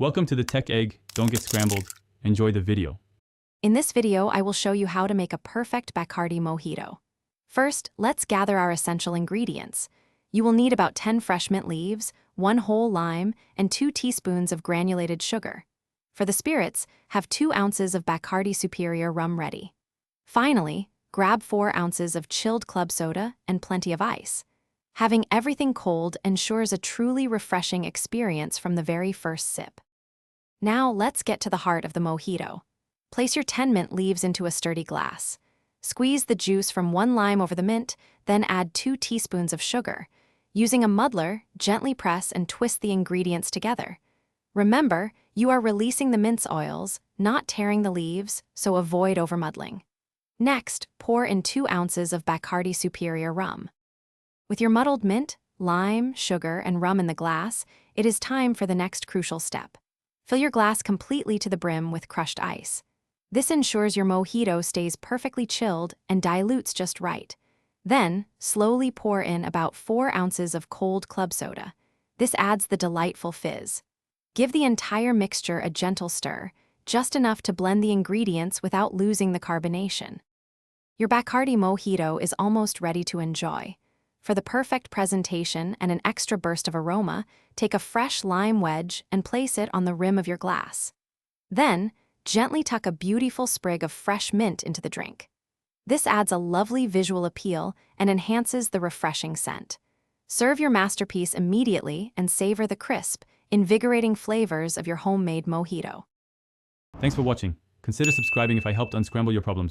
Welcome to the Tech Egg. Don't get scrambled. Enjoy the video. In this video, I will show you how to make a perfect Bacardi mojito. First, let's gather our essential ingredients. You will need about 10 fresh mint leaves, 1 whole lime, and 2 teaspoons of granulated sugar. For the spirits, have 2 ounces of Bacardi Superior rum ready. Finally, grab 4 ounces of chilled club soda and plenty of ice. Having everything cold ensures a truly refreshing experience from the very first sip. Now let's get to the heart of the mojito. Place your 10 mint leaves into a sturdy glass. Squeeze the juice from 1 lime over the mint, then add 2 teaspoons of sugar. Using a muddler, gently press and twist the ingredients together. Remember, you are releasing the mint's oils, not tearing the leaves, so avoid overmuddling. Next, pour in 2 ounces of Bacardi Superior rum. With your muddled mint, lime, sugar, and rum in the glass, it is time for the next crucial step. Fill your glass completely to the brim with crushed ice. This ensures your mojito stays perfectly chilled and dilutes just right. Then, slowly pour in about 4 ounces of cold club soda. This adds the delightful fizz. Give the entire mixture a gentle stir, just enough to blend the ingredients without losing the carbonation. Your Bacardi mojito is almost ready to enjoy. For the perfect presentation and an extra burst of aroma, take a fresh lime wedge and place it on the rim of your glass. Then, gently tuck a beautiful sprig of fresh mint into the drink. This adds a lovely visual appeal and enhances the refreshing scent. Serve your masterpiece immediately and savor the crisp, invigorating flavors of your homemade mojito. Thanks for watching. Consider subscribing if I helped unscramble your problems.